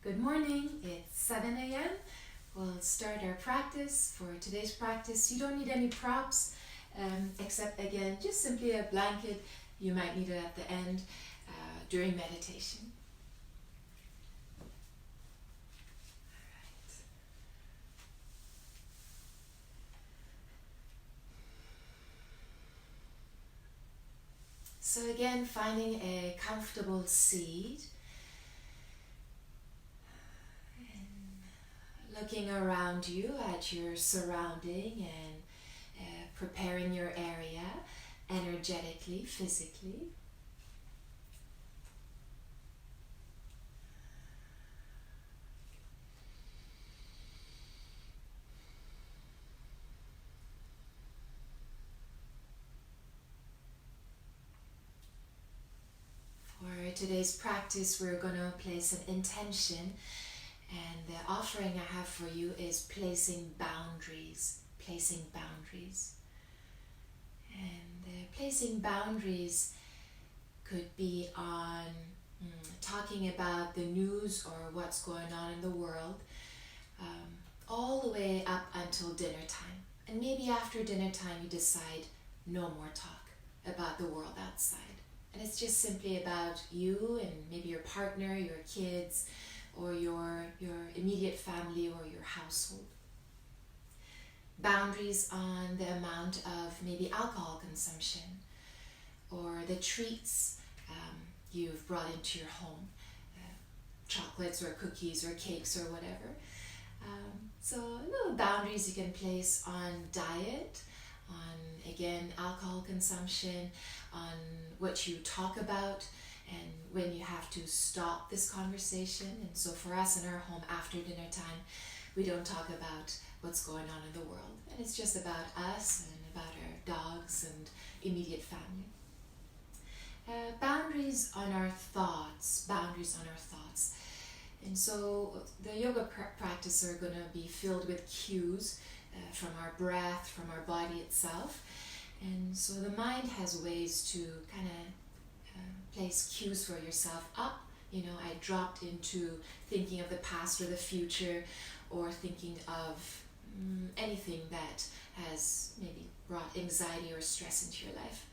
Good morning, it's 7 a.m. We'll start our practice. For today's practice, you don't need any props, except again, just simply a blanket. You might need it at the end during meditation. Alright. So again, finding a comfortable seat. Looking around you at your surrounding and preparing your area energetically, physically. For today's practice, we're going to place an intention. And the offering I have for you is placing boundaries. And placing boundaries could be on talking about the news or what's going on in the world, all the way up until dinner time. And maybe after dinner time you decide no more talk about the world outside. And it's just simply about you and maybe your partner, your kids, or your immediate family or your household. Boundaries on the amount of maybe alcohol consumption or the treats you've brought into your home, chocolates or cookies or cakes or whatever. So little boundaries you can place on diet, on again alcohol consumption, on what you talk about, and when you have to stop this conversation. And so for us in our home after dinner time, we don't talk about what's going on in the world. And it's just about us and about our dogs and immediate family. Boundaries on our thoughts. And so the yoga practice are going to be filled with cues from our breath, from our body itself. And so the mind has ways to kind of place cues for yourself up. I dropped into thinking of the past or the future, or thinking of anything that has maybe brought anxiety or stress into your life.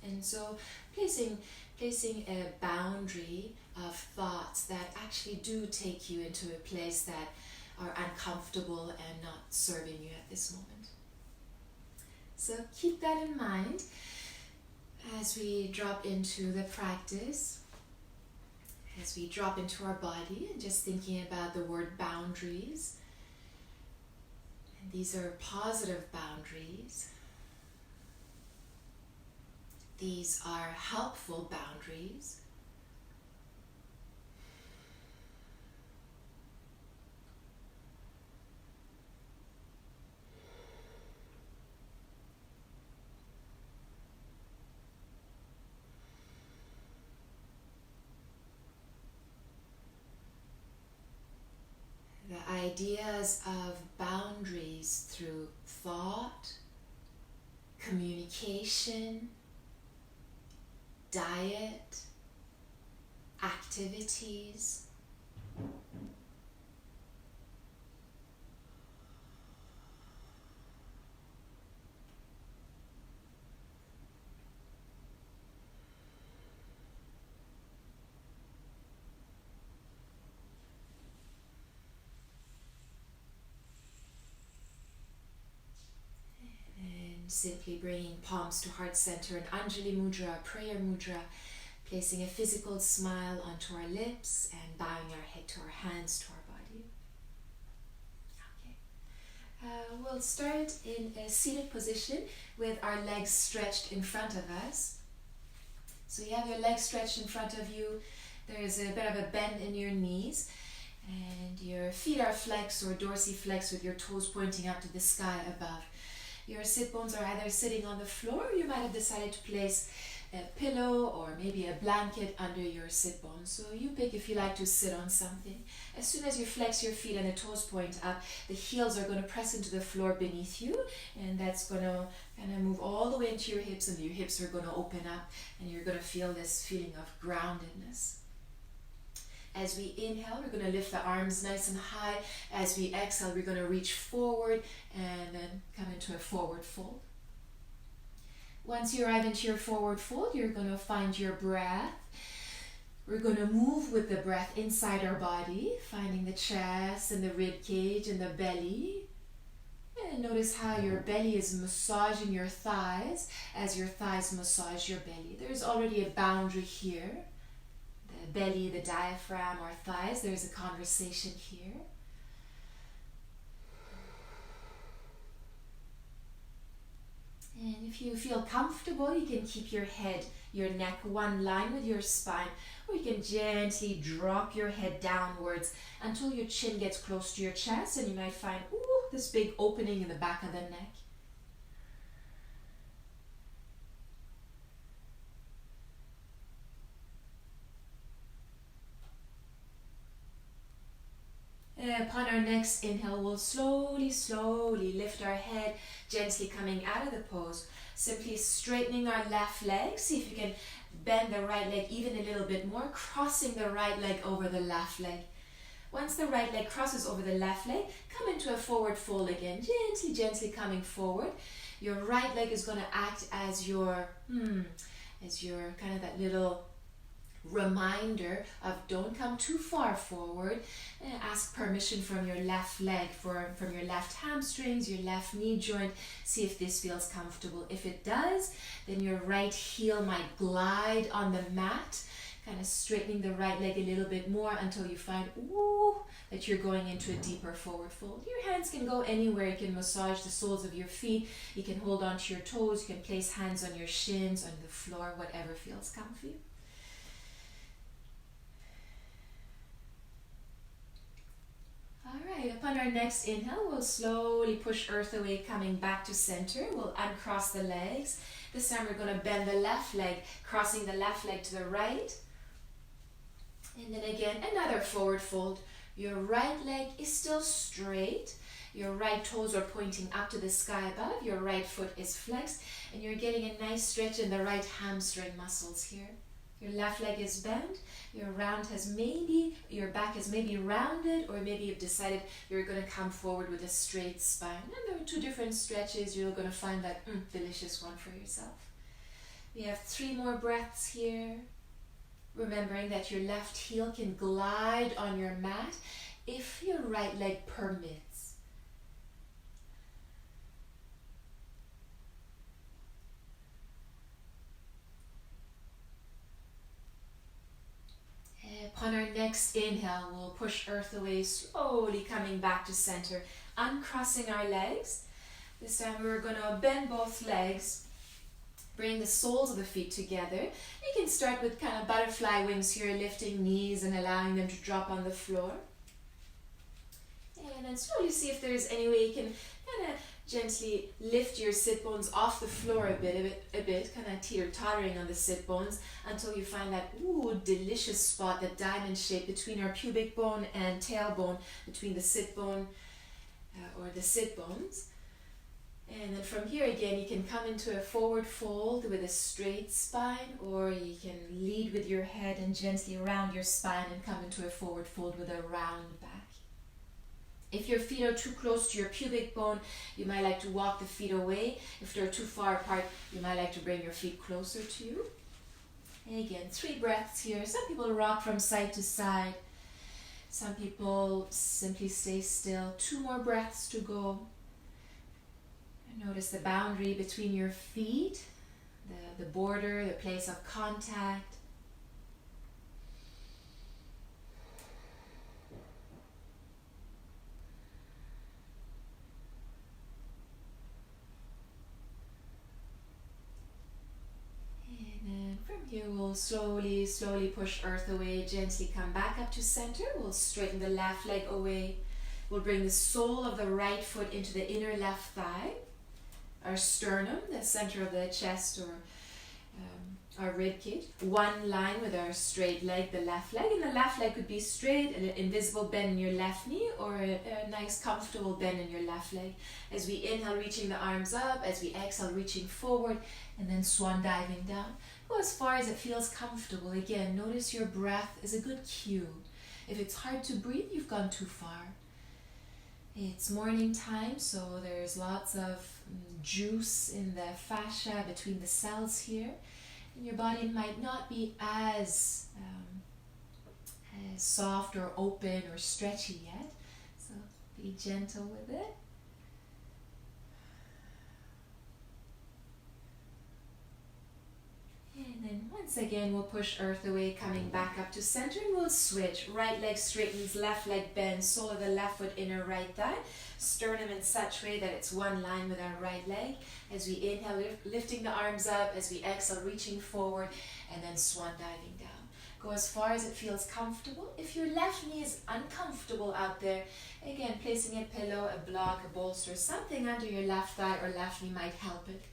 And so placing a boundary of thoughts that actually do take you into a place that are uncomfortable and not serving you at this moment. So keep that in mind as we drop into the practice, as we drop into our body, and just thinking about the word boundaries. And these are positive boundaries. These are helpful boundaries. The ideas of boundaries through thought, communication, diet, activities. Simply bringing palms to heart center, an Anjali Mudra, prayer mudra, placing a physical smile onto our lips and bowing our head to our hands, to our body. Okay. We'll start in a seated position with our legs stretched in front of us. So you have your legs stretched in front of you. There's a bit of a bend in your knees, and your feet are flexed or dorsiflexed with your toes pointing up to the sky above. Your sit bones are either sitting on the floor, or you might have decided to place a pillow or maybe a blanket under your sit bones. So you pick if you like to sit on something. As soon as you flex your feet and the toes point up, the heels are going to press into the floor beneath you, and that's going to kind of move all the way into your hips, and your hips are going to open up, and you're going to feel this feeling of groundedness. As we inhale, we're going to lift the arms nice and high. As we exhale, we're going to reach forward and then come into a forward fold. Once you arrive into your forward fold, you're going to find your breath. We're going to move with the breath inside our body, finding the chest and the rib cage and the belly. And notice how your belly is massaging your thighs as your thighs massage your belly. There's already a boundary here. The belly, the diaphragm, our thighs, there's a conversation here. And if you feel comfortable, you can keep your head, your neck one line with your spine, or you can gently drop your head downwards until your chin gets close to your chest, and you might find, ooh, this big opening in the back of the neck. And upon our next inhale, we'll slowly lift our head, gently coming out of the pose. Simply straightening our left leg. See if you can bend the right leg even a little bit more, crossing the right leg over the left leg. Once the right leg crosses over the left leg, come into a forward fold again, gently coming forward. Your right leg is going to act as your kind of that little reminder of don't come too far forward. Ask permission from your left leg, from your left hamstrings, your left knee joint. See if this feels comfortable. If it does, then your right heel might glide on the mat, kind of straightening the right leg a little bit more until you find, ooh, that you're going into a deeper forward fold. Your hands can go anywhere. You can massage the soles of your feet. You can hold on to your toes. You can place hands on your shins, on the floor, whatever feels comfy. Alright, upon our next inhale, we'll slowly push earth away, coming back to center. We'll uncross the legs. This time we're going to bend the left leg, crossing the left leg to the right. And then again, another forward fold. Your right leg is still straight. Your right toes are pointing up to the sky above. Your right foot is flexed. And you're getting a nice stretch in the right hamstring muscles here. Your left leg is bent, your back is maybe rounded, or maybe you've decided you're going to come forward with a straight spine. And there are two different stretches. You're going to find that delicious one for yourself. We have 3 more breaths here. Remembering that your left heel can glide on your mat if your right leg permits. Upon our next inhale, we'll push earth away, slowly coming back to center, uncrossing our legs. This time we're going to bend both legs, bring the soles of the feet together. You can start with kind of butterfly wings here, lifting knees and allowing them to drop on the floor. And then slowly see if there's any way you can kind of gently lift your sit bones off the floor a bit, kind of teeter-tottering on the sit bones until you find that delicious spot, that diamond shape between our pubic bone and tailbone, between the sit bone or the sit bones. And then from here again, you can come into a forward fold with a straight spine, or you can lead with your head and gently round your spine and come into a forward fold with a round back. If your feet are too close to your pubic bone, you might like to walk the feet away. If they're too far apart, you might like to bring your feet closer to you. And again, 3 breaths here. Some people rock from side to side. Some people simply stay still. 2 more breaths to go. And notice the boundary between your feet, the border, the place of contact. Here we'll slowly push earth away, gently come back up to center. We'll straighten the left leg away. We'll bring the sole of the right foot into the inner left thigh, our sternum, the center of the chest, or our rib cage. One line with our straight leg, the left leg. And the left leg could be straight, an invisible bend in your left knee, or a nice comfortable bend in your left leg. As we inhale, reaching the arms up. As we exhale, reaching forward, and then swan diving down. Go as far as it feels comfortable. Again, notice your breath is a good cue. If it's hard to breathe, you've gone too far. It's morning time, so there's lots of juice in the fascia between the cells here. And your body might not be as soft or open or stretchy yet. So be gentle with it. And then once again, we'll push earth away, coming back up to center, and we'll switch. Right leg straightens, left leg bends, sole of the left foot, inner right thigh. Sternum in such way that it's one line with our right leg. As we inhale, lifting the arms up. As we exhale, reaching forward, and then swan diving down. Go as far as it feels comfortable. If your left knee is uncomfortable out there, again, placing a pillow, a block, a bolster, something under your left thigh or left knee might help it.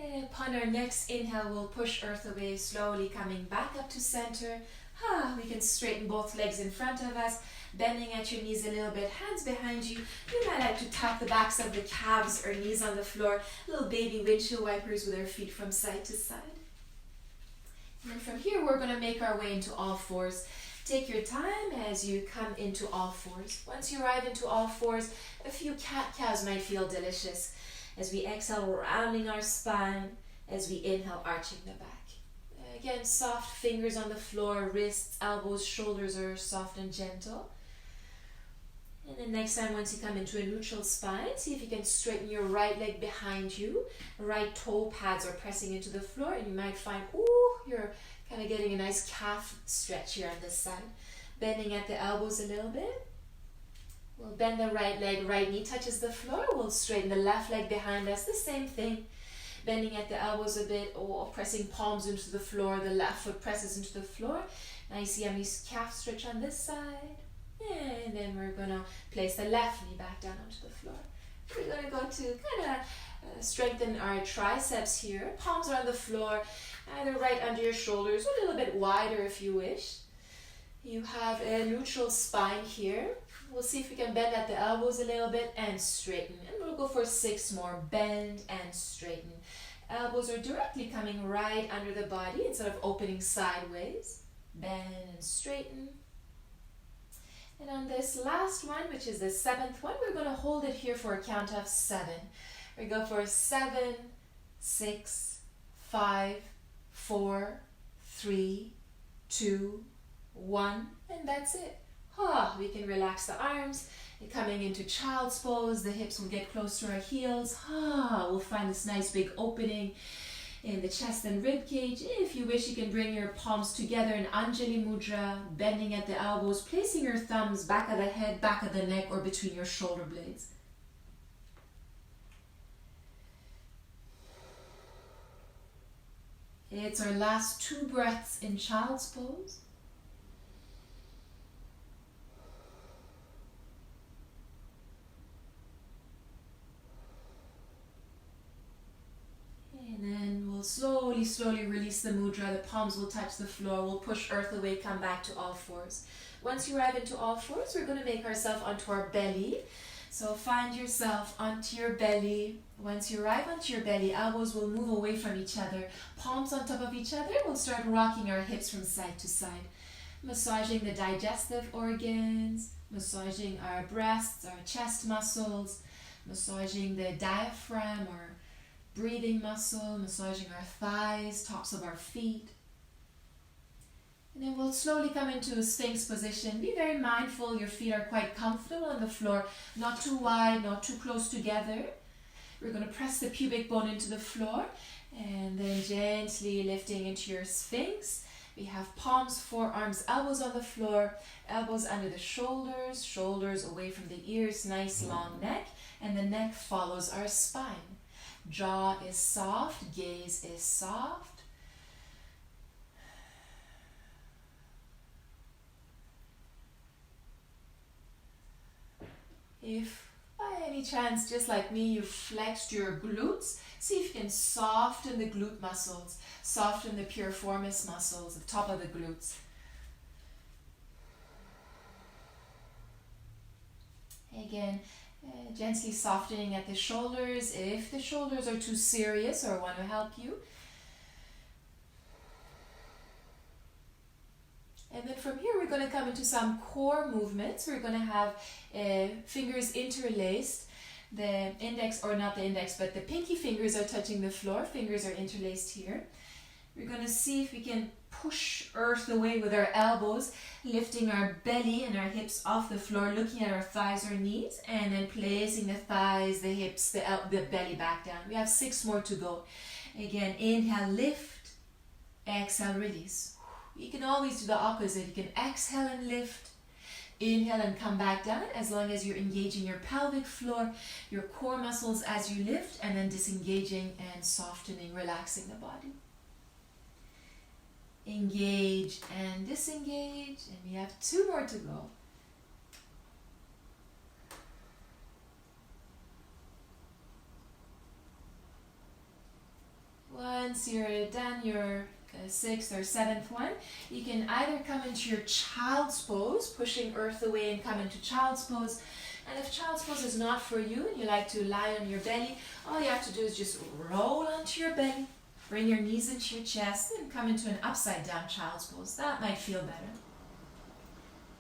And upon our next inhale, we'll push earth away, slowly coming back up to center. We can straighten both legs in front of us, bending at your knees a little bit, hands behind you. You might like to tap the backs of the calves or knees on the floor, little baby windshield wipers with our feet from side to side. And then from here, we're going to make our way into all fours. Take your time as you come into all fours. Once you arrive into all fours, a few cat-cows might feel delicious. As we exhale, rounding our spine. As we inhale, arching the back. Again, soft fingers on the floor, wrists, elbows, shoulders are soft and gentle. And then next time, once you come into a neutral spine, see if you can straighten your right leg behind you. Right toe pads are pressing into the floor, and you might find, you're kind of getting a nice calf stretch here on this side. Bending at the elbows a little bit. We'll bend the right leg, right knee touches the floor. We'll straighten the left leg behind us, the same thing. Bending at the elbows a bit, pressing palms into the floor. The left foot presses into the floor. Nice yummy calf stretch on this side. And then we're going to place the left knee back down onto the floor. We're going to go to kind of strengthen our triceps here. Palms are on the floor, either right under your shoulders, or a little bit wider if you wish. You have a neutral spine here. We'll see if we can bend at the elbows a little bit and straighten. And we'll go for 6 more. Bend and straighten. Elbows are directly coming right under the body instead of opening sideways. Bend and straighten. And on this last one, which is the 7th one, we're going to hold it here for a count of 7. We go for 7, 6, 5, 4, 3, 2, 1, and that's it. We can relax the arms. Coming into child's pose, the hips will get close to our heels. We'll find this nice big opening in the chest and rib cage. If you wish, you can bring your palms together in Anjali Mudra, bending at the elbows, placing your thumbs back of the head, back of the neck, or between your shoulder blades. It's our last 2 breaths in child's pose. And then we'll slowly release the mudra. The palms will touch the floor. We'll push earth away, come back to all fours. Once you arrive into all fours, we're going to make ourselves onto our belly. So find yourself onto your belly. Once you arrive onto your belly, elbows will move away from each other. Palms on top of each other. We'll start rocking our hips from side to side. Massaging the digestive organs, massaging our breasts, our chest muscles, massaging the diaphragm or breathing muscle, massaging our thighs, tops of our feet. And then we'll slowly come into a Sphinx position. Be very mindful your feet are quite comfortable on the floor, not too wide, not too close together. We're going to press the pubic bone into the floor and then gently lifting into your Sphinx. We have palms, forearms, elbows on the floor, elbows under the shoulders, shoulders away from the ears, nice long neck, and the neck follows our spine. Jaw is soft, gaze is soft. If by any chance, just like me, you flexed your glutes, see if you can soften the glute muscles, soften the piriformis muscles, the top of the glutes. Again, gently softening at the shoulders if the shoulders are too serious or want to help you. And then from here we're going to come into some core movements. We're going to have fingers interlaced. The index, or not the index, but the pinky fingers are touching the floor. Fingers are interlaced here. We're going to see if we can push earth away with our elbows, lifting our belly and our hips off the floor, looking at our thighs or knees, and then placing the thighs, the hips, the belly back down. We have 6 more to go. Again, inhale, lift, exhale, release. You can always do the opposite. You can exhale and lift, inhale and come back down, as long as you're engaging your pelvic floor, your core muscles as you lift, and then disengaging and softening, relaxing the body. Engage and disengage, and we have 2 more to go. Once you're done your 6th or 7th one, you can either come into your child's pose, pushing earth away and come into child's pose. And if child's pose is not for you and you like to lie on your belly, all you have to do is just roll onto your belly, bring your knees into your chest, and come into an upside down child's pose. That might feel better.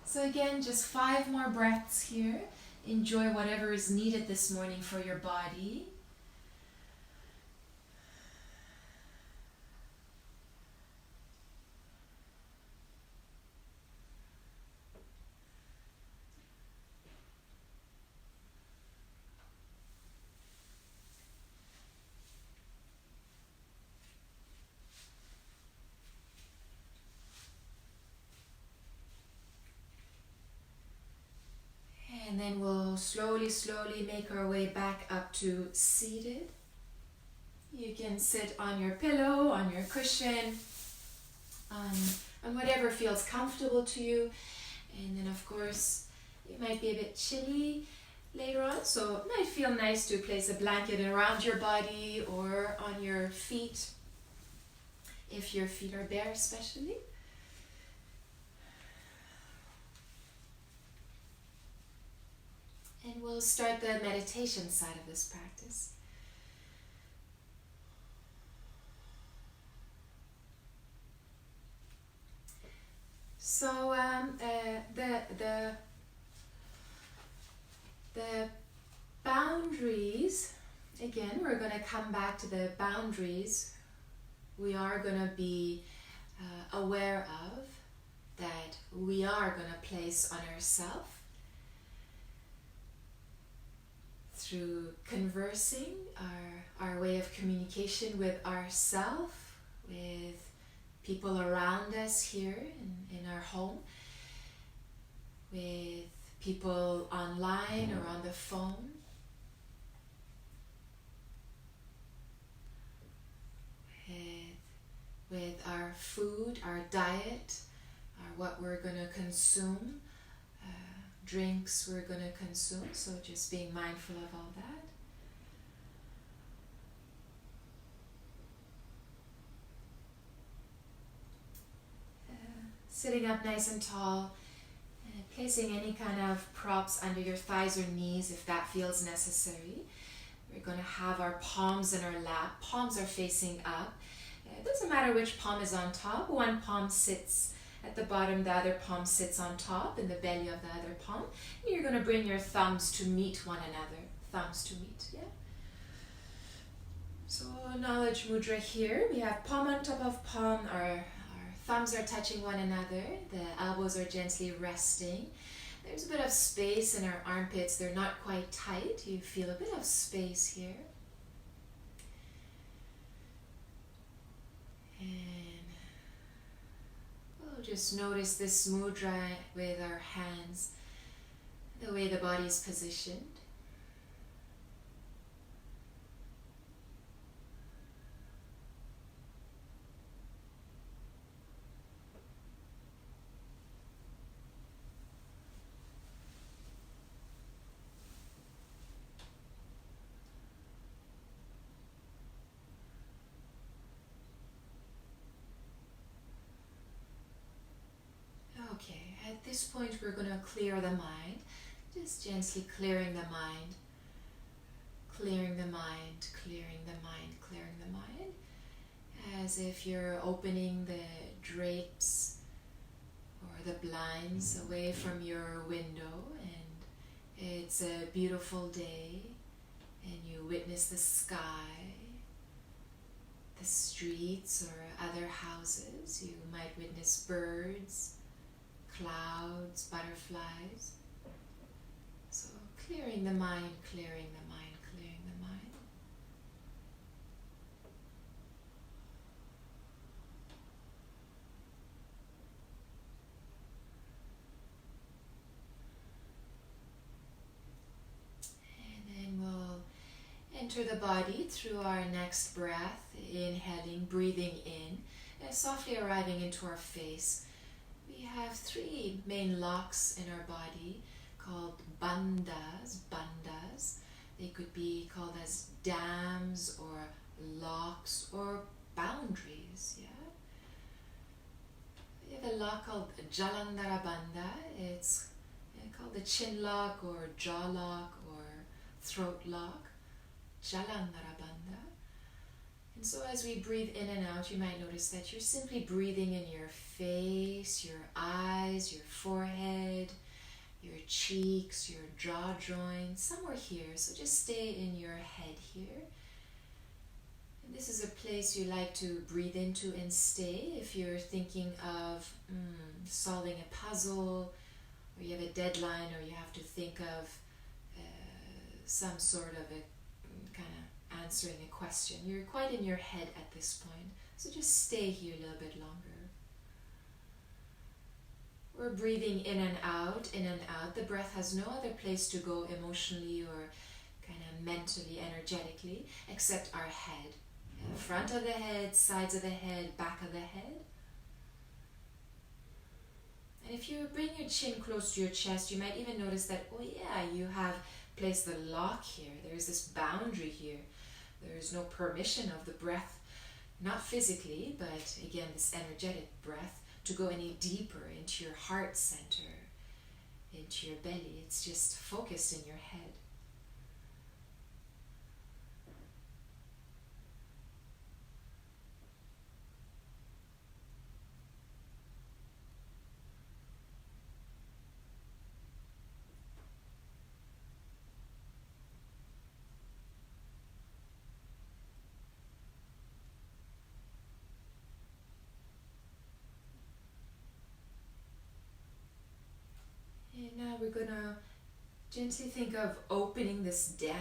So again, just 5 more breaths here. Enjoy whatever is needed this morning for your body. And then we'll slowly make our way back up to seated. You can sit on your pillow, on your cushion, on whatever feels comfortable to you. And then of course, it might be a bit chilly later on, so it might feel nice to place a blanket around your body or on your feet, if your feet are bare especially. And we'll start the meditation side of this practice. So the boundaries, again, we're going to come back to the boundaries we are going to be aware of, that we are going to place on ourselves through conversing, our way of communication with ourself, with people around us here in our home, with people online or on the phone, with our food, our diet, what we're going to consume, drinks we're going to consume, so just being mindful of all that. Sitting up nice and tall, placing any kind of props under your thighs or knees if that feels necessary. We're going to have our palms in our lap. Palms are facing up. It doesn't matter which palm is on top. One palm sits at the bottom, the other palm sits on top in the belly of the other palm. And you're going to bring your thumbs to meet one another. Thumbs to meet, yeah? So knowledge mudra here. We have palm on top of palm. Our thumbs are touching one another. The elbows are gently resting. There's a bit of space in our armpits. They're not quite tight. You feel a bit of space here. And we'll just notice this mudra with our hands, the way the body is positioned. Okay, at this point we're going to clear the mind. Just gently clearing the mind, clearing the mind, clearing the mind, clearing the mind, as if you're opening the drapes or the blinds away from your window, and it's a beautiful day and you witness the sky, the streets or other houses. You might witness birds, clouds, butterflies. So clearing the mind, clearing the mind, clearing the mind. And then we'll enter the body through our next breath, inhaling, breathing in, and softly arriving into our face. We have 3 main locks in our body called bandhas. They could be called as dams or locks or boundaries. Yeah. We have a lock called Jalandhara Bandha. It's called the chin lock or jaw lock or throat lock. Jalandhara Bandha. And so as we breathe in and out, you might notice that you're simply breathing in your face, your eyes, your forehead, your cheeks, your jaw joints, somewhere here. So just stay in your head here. And this is a place you like to breathe into and stay if you're thinking of solving a puzzle, or you have a deadline, or you have to think of some sort of a kind of answering a question. You're quite in your head at this point, so just stay here a little bit longer. We're breathing in and out, in and out. The breath has no other place to go emotionally or kind of mentally, energetically, except our head. Front of the head, sides of the head, back of the head. And if you bring your chin close to your chest, you might even notice that, oh yeah, you have placed the lock here. There's this boundary here. There's no permission of the breath, not physically, but again, this energetic breath, to go any deeper into your heart center, into your belly. It's just focused in your head. And now we're gonna gently think of opening this dam,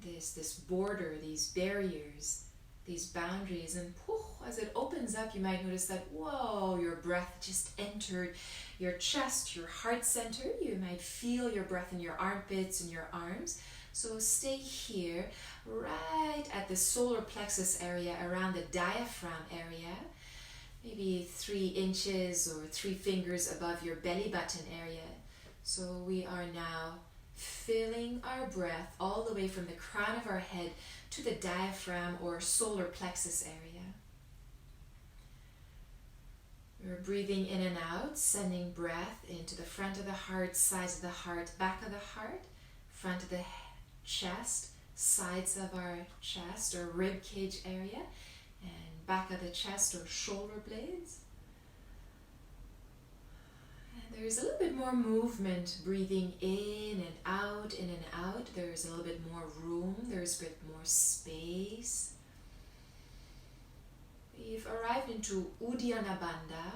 this border, these barriers, these boundaries, and as it opens up, you might notice that, whoa, your breath just entered your chest, your heart center. You might feel your breath in your armpits and your arms. So stay here, right at the solar plexus area, around the diaphragm area, maybe 3 inches or 3 fingers above your belly button area. So we are now filling our breath all the way from the crown of our head to the diaphragm or solar plexus area. We're breathing in and out, sending breath into the front of the heart, sides of the heart, back of the heart, front of the chest, sides of our chest or rib cage area, and back of the chest or shoulder blades. And there's a little bit more movement, breathing in and out, in and out. There's a little bit more room, there's a bit more space. We've arrived into Uddiyana Bandha,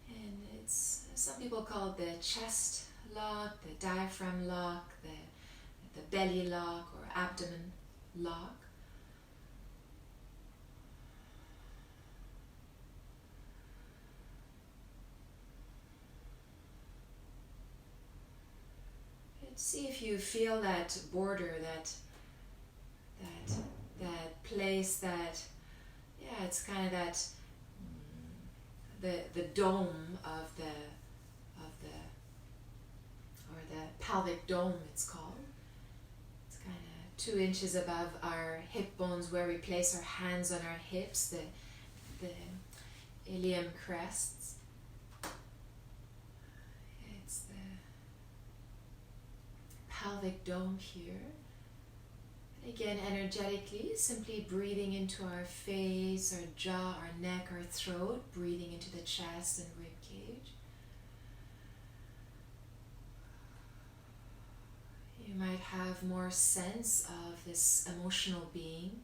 and it's, some people call it the chest lock, the diaphragm lock, the belly lock or abdomen lock. See if you feel that border, that place, that, yeah, it's kind of that, the dome of the pelvic dome, it's called. It's kind of 2 inches above our hip bones, where we place our hands on our hips, the ilium crests. pelvic dome here. And again, energetically, simply breathing into our face, our jaw, our neck, our throat, breathing into the chest and rib cage. You might have more sense of this emotional being.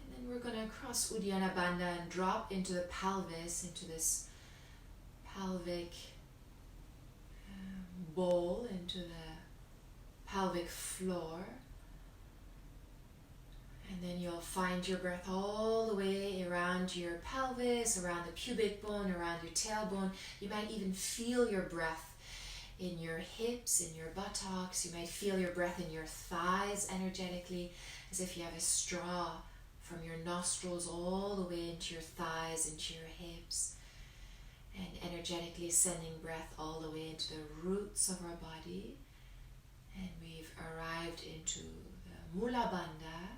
And then we're going to cross Uddiyana Bandha and drop into the pelvis, into this pelvic bowl, into the pelvic floor. And then you'll find your breath all the way around your pelvis, around the pubic bone, around your tailbone. You might even feel your breath in your hips, in your buttocks. You might feel your breath in your thighs energetically, as if you have a straw from your nostrils all the way into your thighs, into your hips. And energetically sending breath all the way into the roots of our body. And we've arrived into the Mula Bandha,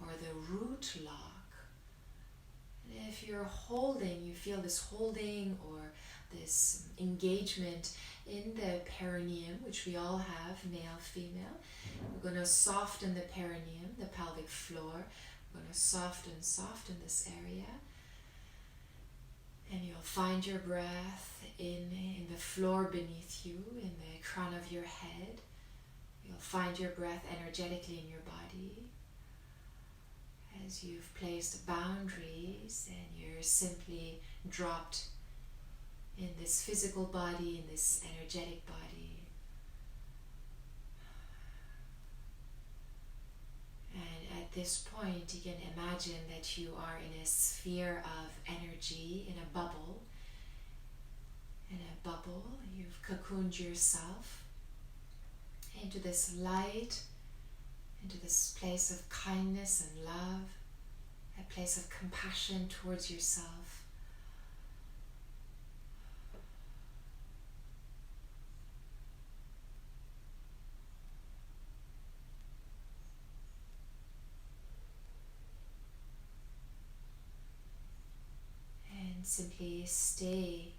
or the root lock. And if you're holding, you feel this holding or this engagement in the perineum, which we all have, male, female. We're going to soften the perineum, the pelvic floor. We're going to soften this area. And you'll find your breath in the floor beneath you, in the crown of your head. You'll find your breath energetically in your body. As you've placed boundaries and you're simply dropped in this physical body, in this energetic body. And at this point, you can imagine that you are in a sphere of energy, in a bubble. In a bubble, you've cocooned yourself into this light, into this place of kindness and love, a place of compassion towards yourself. And simply stay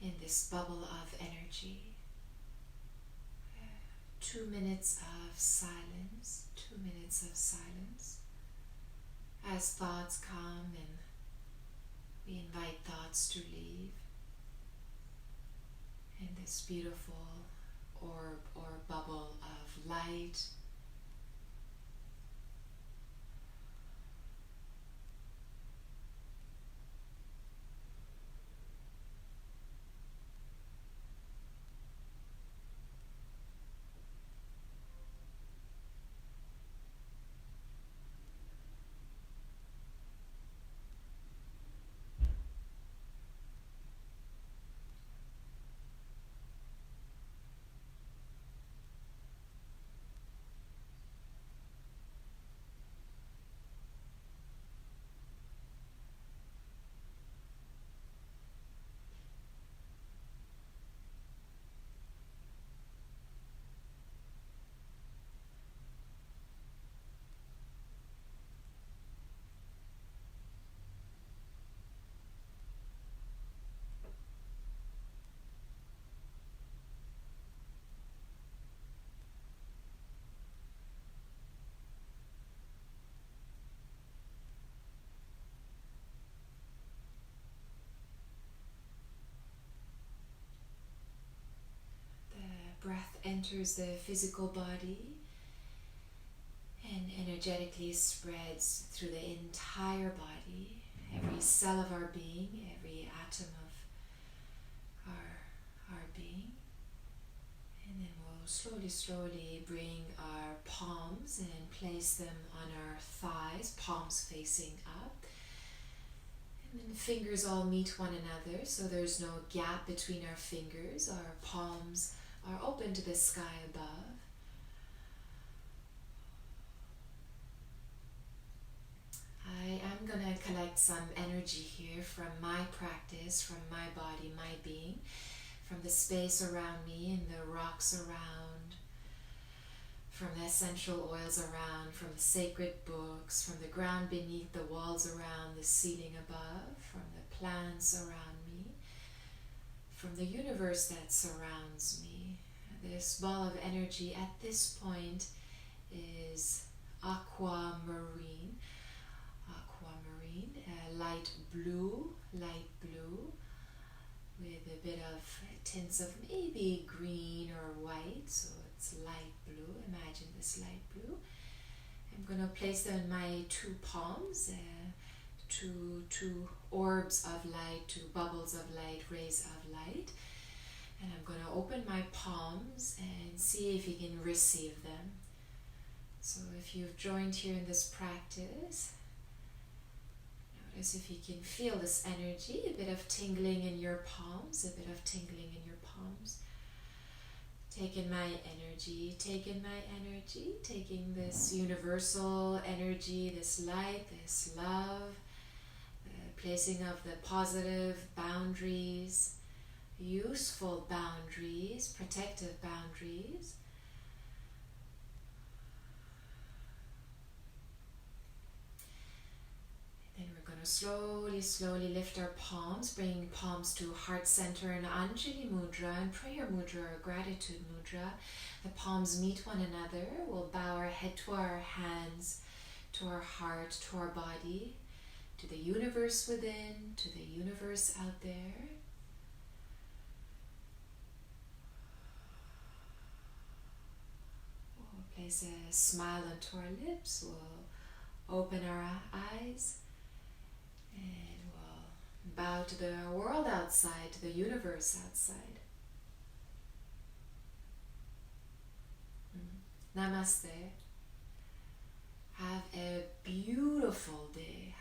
in this bubble of energy. 2 minutes of silence, 2 minutes of silence. As thoughts come and we invite thoughts to leave in this beautiful orb or bubble of light. Breath enters the physical body and energetically spreads through the entire body, every cell of our being, every atom of our being. And then we'll slowly bring our palms and place them on our thighs, palms facing up. And then the fingers all meet one another, so there's no gap between our fingers. Our palms are open to the sky above. I am going to collect some energy here from my practice, from my body, my being, from the space around me and the rocks around, from the essential oils around, from the sacred books, from the ground beneath, the walls around, the ceiling above, from the plants around me. from the universe that surrounds me. This ball of energy at this point is aquamarine, light blue, with a bit of tints of maybe green or white, so it's light blue. Imagine this light blue. I'm going to place them in my two palms, two orbs of light, two bubbles of light, rays of light. And I'm going to open my palms and see if you can receive them. So if you've joined here in this practice, notice if you can feel this energy, a bit of tingling in your palms, Taking my energy, taking this universal energy, this light, this love, the placing of the positive boundaries, useful boundaries, protective boundaries. Then we're going to slowly lift our palms, bringing palms to heart center and Anjali Mudra and prayer mudra or gratitude mudra. The palms meet one another. We'll bow our head to our hands, to our heart, to our body, to the universe within, to the universe out there. We'll place a smile onto our lips. We'll open our eyes. And we'll bow to the world outside, to the universe outside. Namaste. Have a beautiful day.